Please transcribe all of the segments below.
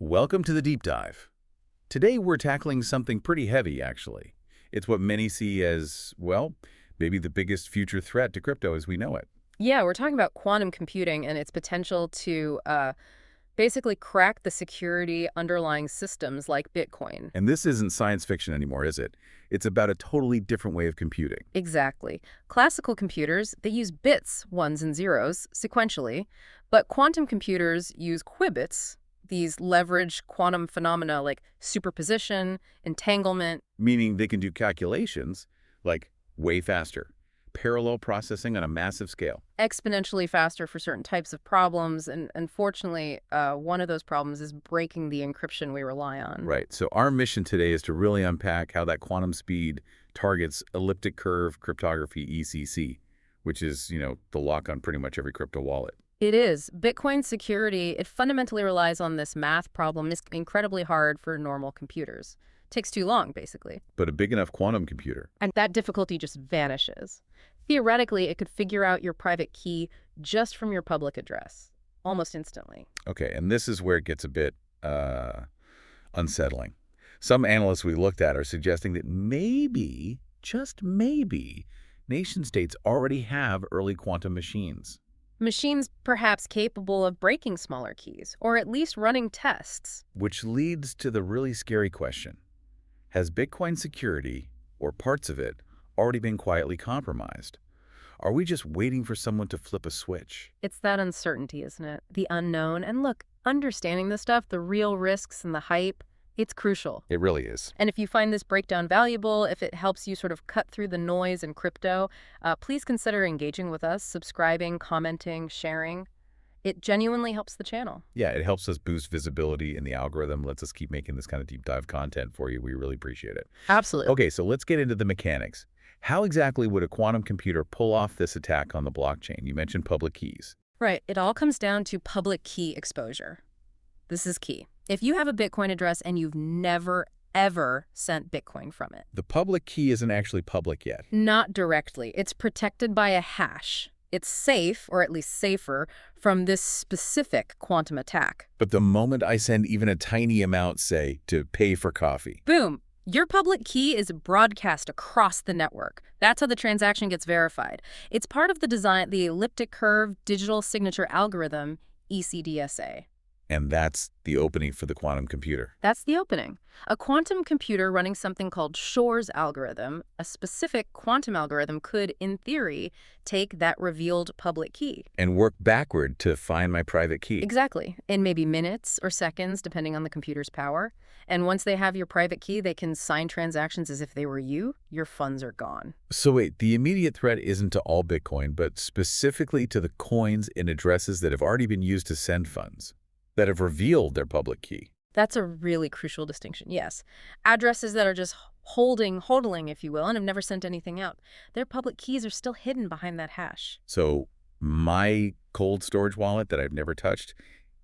Welcome to the deep dive. Today we're tackling something pretty heavy, actually. It's what many see as, well, maybe the biggest future threat to crypto as we know it. Yeah, we're talking about quantum computing and its potential to basically crack the security underlying systems like Bitcoin. And this isn't science fiction anymore, is it? It's about a totally different way of computing. Exactly. Classical computers, they use bits, ones and zeros, sequentially, but quantum computers use qubits, these leverage quantum phenomena like superposition, entanglement. Meaning they can do calculations, like, way faster. Parallel processing on a massive scale. Exponentially faster for certain types of problems, and unfortunately, one of those problems is breaking the encryption we rely on. Right. So our mission today is to really unpack how that quantum speed targets elliptic curve cryptography, ECC, which is, the lock on pretty much every crypto wallet. It is. Bitcoin security, it fundamentally relies on this math problem. It's incredibly hard for normal computers. Takes too long, basically. But a big enough quantum computer. And that difficulty just vanishes. Theoretically, it could figure out your private key just from your public address, almost instantly. Okay, and this is where it gets a bit unsettling. Some analysts we looked at are suggesting that maybe, just maybe, nation-states already have early quantum machines. Machines perhaps capable of breaking smaller keys, or at least running tests. Which leads to the really scary question. Has Bitcoin security, or parts of it, already been quietly compromised? Are we just waiting for someone to flip a switch? It's that uncertainty, isn't it? The unknown. And look, understanding this stuff, the real risks and the hype, it's crucial. It really is. And if you find this breakdown valuable, if it helps you sort of cut through the noise in crypto, please consider engaging with us, subscribing, commenting, sharing. It genuinely helps the channel. Yeah, it helps us boost visibility in the algorithm, lets us keep making this kind of deep dive content for you. We really appreciate it. Absolutely. Okay, so let's get into the mechanics. How exactly would a quantum computer pull off this attack on the blockchain? You mentioned public keys. Right. It all comes down to public key exposure. This is key. If you have a Bitcoin address and you've never, ever sent Bitcoin from it. The public key isn't actually public yet. Not directly. It's protected by a hash. It's safe, or at least safer, from this specific quantum attack. But the moment I send even a tiny amount, say, to pay for coffee. Boom! Your public key is broadcast across the network. That's how the transaction gets verified. It's part of the elliptic curve digital signature algorithm, ECDSA. And that's the opening for the quantum computer. That's the opening. A quantum computer running something called Shor's algorithm, a specific quantum algorithm, could, in theory, take that revealed public key. And work backward to find my private key. Exactly. In maybe minutes or seconds, depending on the computer's power. And once they have your private key, they can sign transactions as if they were you. Your funds are gone. So wait, the immediate threat isn't to all Bitcoin, but specifically to the coins and addresses that have already been used to send funds, that have revealed their public key. That's a really crucial distinction, yes. Addresses that are just hodling, if you will, and have never sent anything out. Their public keys are still hidden behind that hash. So my cold storage wallet that I've never touched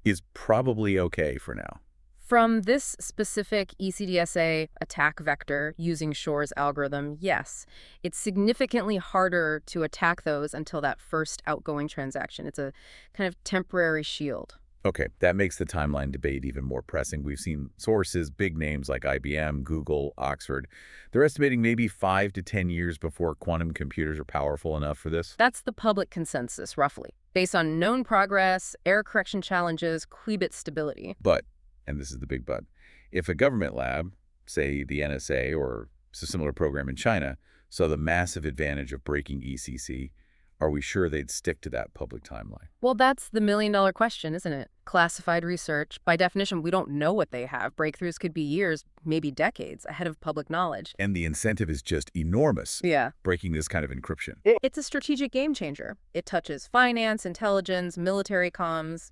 is probably okay for now. From this specific ECDSA attack vector using Shor's algorithm, yes, it's significantly harder to attack those until that first outgoing transaction. It's a kind of temporary shield. Okay, that makes the timeline debate even more pressing. We've seen sources, big names like IBM, Google, Oxford. They're estimating maybe 5 to 10 years before quantum computers are powerful enough for this. That's the public consensus, roughly, based on known progress, error correction challenges, qubit stability. But, and this is the big but, if a government lab, say the NSA or a similar program in China, saw the massive advantage of breaking ECC, are we sure they'd stick to that public timeline? Well, that's the million-dollar question, isn't it? Classified research. By definition, we don't know what they have. Breakthroughs could be years, maybe decades, ahead of public knowledge. And the incentive is just enormous. Yeah. Breaking this kind of encryption. It's a strategic game changer. It touches finance, intelligence, military comms,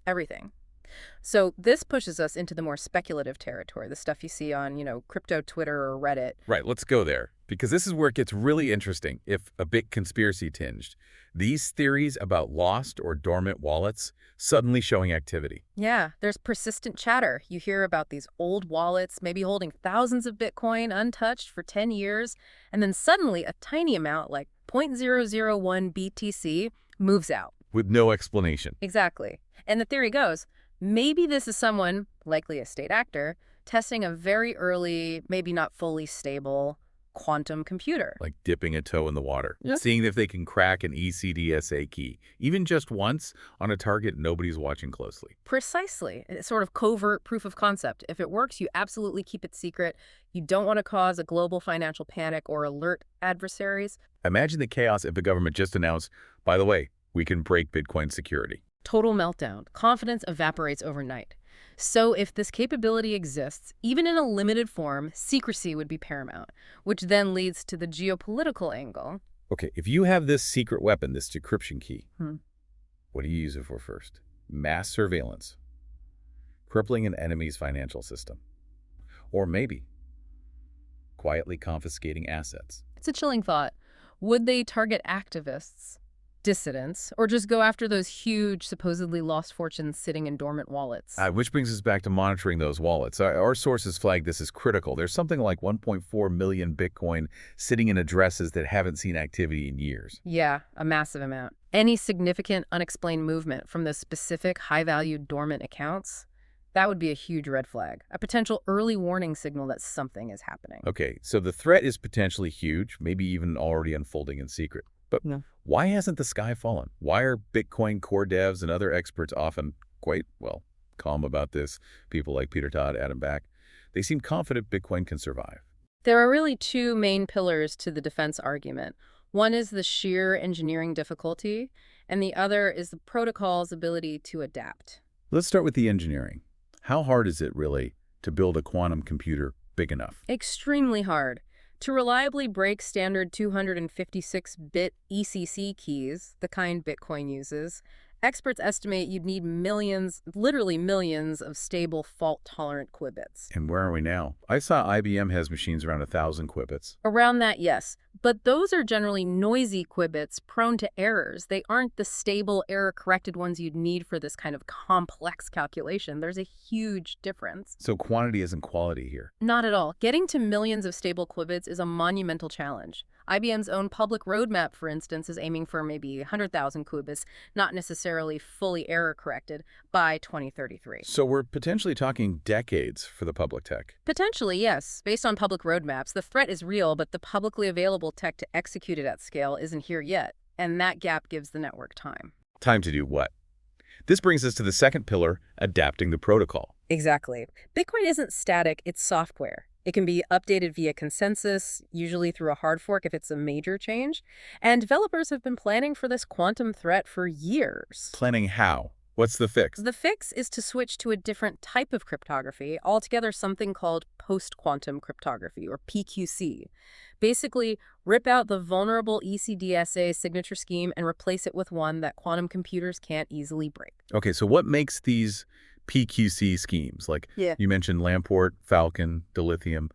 everything. So this pushes us into the more speculative territory, the stuff you see on, crypto Twitter or Reddit. Right, let's go there, because this is where it gets really interesting, if a bit conspiracy-tinged. These theories about lost or dormant wallets suddenly showing activity. Yeah, there's persistent chatter. You hear about these old wallets, maybe holding thousands of Bitcoin untouched for 10 years, and then suddenly a tiny amount, like 0.001 BTC, moves out. With no explanation. Exactly. And the theory goes, Maybe this is someone, likely a state actor, testing a very early, maybe not fully stable quantum computer. Like dipping a toe in the water, seeing if they can crack an ECDSA key, even just once on a target nobody's watching closely. Precisely. It's sort of covert proof of concept. If it works, you absolutely keep it secret. You don't want to cause a global financial panic or alert adversaries. Imagine the chaos if the government just announced, by the way, we can break Bitcoin security. Total meltdown. Confidence evaporates overnight. So if this capability exists, even in a limited form, secrecy would be paramount, which then leads to the geopolitical angle. Okay, if you have this secret weapon, this decryption key, Hmm. what do you use it for first? Mass surveillance, crippling an enemy's financial system, or maybe quietly confiscating assets. It's a chilling thought. Would they target activists, dissidents, or just go after those huge, supposedly lost fortunes sitting in dormant wallets? Which brings us back to monitoring those wallets. Our sources flag this as critical. There's something like 1.4 million Bitcoin sitting in addresses that haven't seen activity in years. Yeah, a massive amount. Any significant unexplained movement from those specific high-value dormant accounts, that would be a huge red flag, a potential early warning signal that something is happening. Okay, so the threat is potentially huge, maybe even already unfolding in secret. But Yeah. why hasn't the sky fallen? Why are Bitcoin core devs and other experts often quite, well, calm about this? People like Peter Todd, Adam Back, they seem confident Bitcoin can survive. There are really two main pillars to the defense argument. One is the sheer engineering difficulty, and the other is the protocol's ability to adapt. Let's start with the engineering. How hard is it really to build a quantum computer big enough? Extremely hard. To reliably break standard 256-bit ECC keys, the kind Bitcoin uses, experts estimate you'd need millions, literally millions, of stable fault-tolerant qubits. And where are we now? I saw IBM has machines around 1,000 qubits. Around that, yes. But those are generally noisy qubits prone to errors. They aren't the stable, error-corrected ones you'd need for this kind of complex calculation. There's a huge difference. So quantity isn't quality here. Not at all. Getting to millions of stable qubits is a monumental challenge. IBM's own public roadmap, for instance, is aiming for maybe 100,000 qubits, not necessarily fully error-corrected, by 2033. So we're potentially talking decades for the public tech. Potentially, yes. Based on public roadmaps, the threat is real, but the publicly available tech to execute it at scale isn't here yet, and that gap gives the network time. Time to do what? This brings us to the second pillar, adapting the protocol. Exactly. Bitcoin isn't static, it's software. It can be updated via consensus, usually through a hard fork if it's a major change, and developers have been planning for this quantum threat for years. Planning how? What's the fix? The fix is to switch to a different type of cryptography, altogether something called post-quantum cryptography, or PQC. Basically, rip out the vulnerable ECDSA signature scheme and replace it with one that quantum computers can't easily break. Okay, so what makes these PQC schemes, like you mentioned Lamport, Falcon, Dilithium,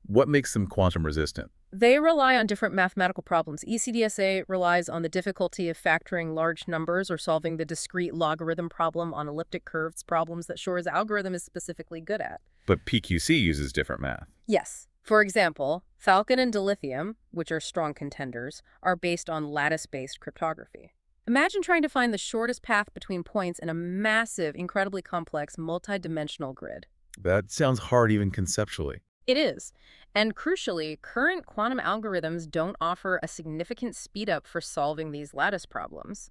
what makes them quantum resistant? They rely on different mathematical problems. ECDSA relies on the difficulty of factoring large numbers or solving the discrete logarithm problem on elliptic curves, problems that Shor's algorithm is specifically good at. But PQC uses different math. Yes. For example, Falcon and Dilithium, which are strong contenders, are based on lattice-based cryptography. Imagine trying to find the shortest path between points in a massive, incredibly complex, multi-dimensional grid. That sounds hard even conceptually. It is. And crucially, current quantum algorithms don't offer a significant speedup for solving these lattice problems.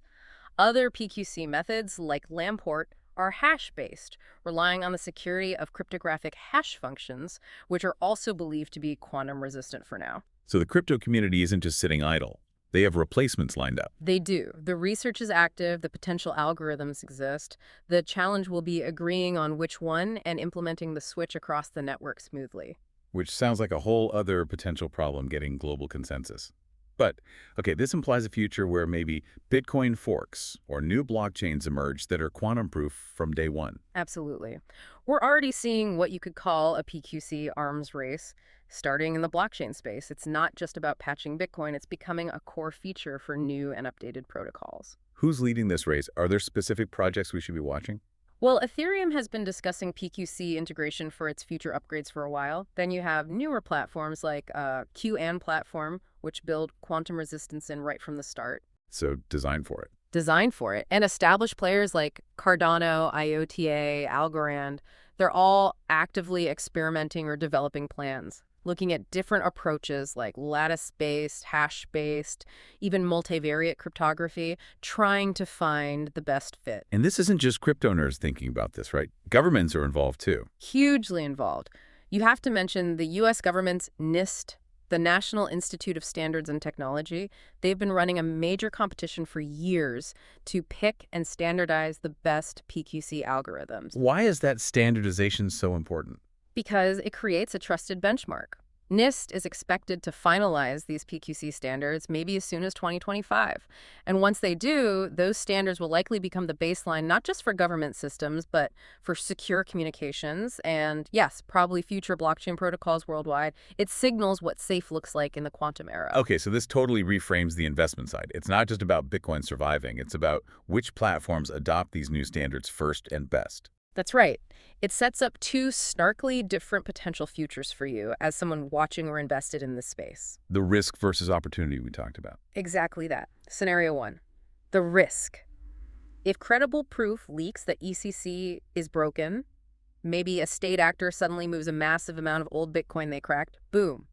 Other PQC methods, like Lamport, are hash-based, relying on the security of cryptographic hash functions, which are also believed to be quantum-resistant for now. So the crypto community isn't just sitting idle. They have replacements lined up. They do. The research is active, the potential algorithms exist. The challenge will be agreeing on which one and implementing the switch across the network smoothly. Which sounds like a whole other potential problem getting global consensus. But, okay, this implies a future where maybe Bitcoin forks or new blockchains emerge that are quantum-proof from day one. Absolutely. We're already seeing what you could call a PQC arms race starting in the blockchain space. It's not just about patching Bitcoin, it's becoming a core feature for new and updated protocols. Who's leading this race? Are there specific projects we should be watching? Well, Ethereum has been discussing PQC integration for its future upgrades for a while. Then you have newer platforms like QAN platform, which build quantum resistance in right from the start. So design for it. designed for it. And established players like Cardano, IOTA, Algorand, they're all actively experimenting or developing plans, looking at different approaches like lattice-based, hash-based, even multivariate cryptography, trying to find the best fit. And this isn't just crypto nerds thinking about this, right? Governments are involved too. Hugely involved. You have to mention the U.S. government's NIST, the National Institute of Standards and Technology. They've been running a major competition for years to pick and standardize the best PQC algorithms Why is that standardization so important? because it creates a trusted benchmark. NIST is expected to finalize these PQC standards maybe as soon as 2025. And once they do, those standards will likely become the baseline not just for government systems, but for secure communications and, yes, probably future blockchain protocols worldwide. It signals what safe looks like in the quantum era. Okay, so this totally reframes the investment side. It's not just about Bitcoin surviving. It's about which platforms adopt these new standards first and best. That's right. It sets up two snarkily different potential futures for you as someone watching or invested in this space. The risk versus opportunity we talked about. Exactly that. Scenario one, the risk. If credible proof leaks that ECC is broken, maybe a state actor suddenly moves a massive amount of old Bitcoin they cracked, boom.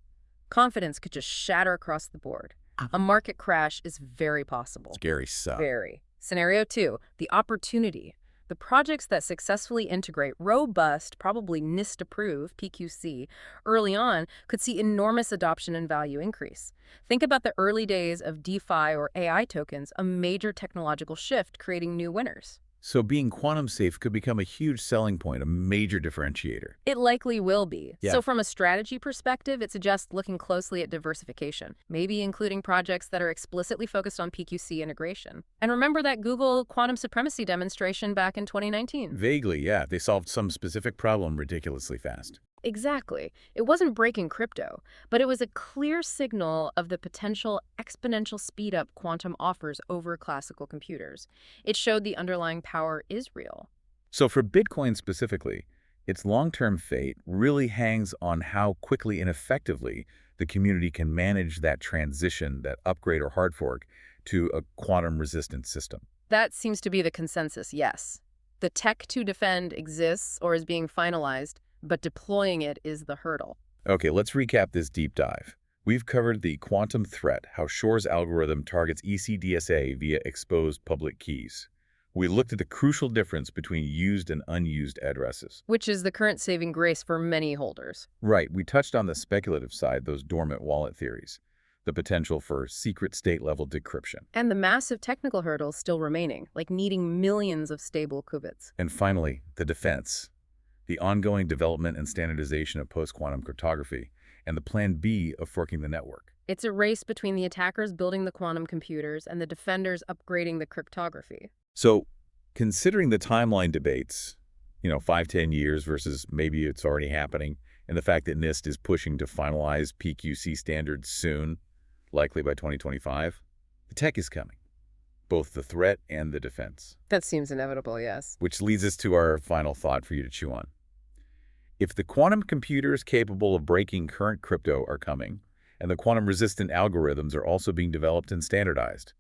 Confidence could just shatter across the board. A market crash is very possible. Scary stuff. Very. Scenario two, the opportunity. The projects that successfully integrate robust, probably NIST-approved PQC early on could see enormous adoption and value increase. Think about the early days of DeFi or AI tokens, a major technological shift creating new winners. So being quantum safe could become a huge selling point, a major differentiator. It likely will be. Yeah. So from a strategy perspective, it suggests looking closely at diversification, maybe including projects that are explicitly focused on PQC integration. And remember that Google quantum supremacy demonstration back in 2019? Vaguely, yeah. They solved some specific problem ridiculously fast. Exactly. It wasn't breaking crypto, but it was a clear signal of the potential exponential speed-up quantum offers over classical computers. It showed the underlying power is real. So for Bitcoin specifically, its long-term fate really hangs on how quickly and effectively the community can manage that transition, that upgrade or hard fork, to a quantum-resistant system. That seems to be the consensus, yes. The tech to defend exists or is being finalized, but deploying it is the hurdle. Okay, let's recap this deep dive. We've covered the quantum threat, how Shor's algorithm targets ECDSA via exposed public keys. We looked at the crucial difference between used and unused addresses. Which is the current saving grace for many holders. Right, we touched on the speculative side, those dormant wallet theories, the potential for secret state-level decryption. And the massive technical hurdles still remaining, like needing millions of stable qubits. And finally, the defense, the ongoing development and standardization of post-quantum cryptography, and the plan B of forking the network. It's a race between the attackers building the quantum computers and the defenders upgrading the cryptography. So, considering the timeline debates, 5-10 years versus maybe it's already happening, and the fact that NIST is pushing to finalize PQC standards soon, likely by 2025, the tech is coming, both the threat and the defense. That seems inevitable, yes. Which leads us to our final thought for you to chew on. If the quantum computers capable of breaking current crypto are coming, and the quantum-resistant algorithms are also being developed and standardized,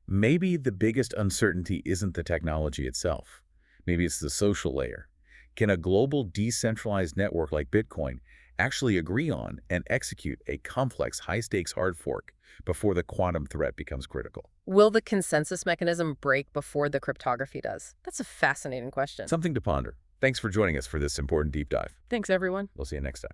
maybe the biggest uncertainty isn't the technology itself. Maybe it's the social layer. Can a global decentralized network like Bitcoin actually agree on and execute a complex high-stakes hard fork before the quantum threat becomes critical? Will the consensus mechanism break before the cryptography does? That's a fascinating question. Something to ponder. Thanks for joining us for this important deep dive. Thanks, everyone. We'll see you next time.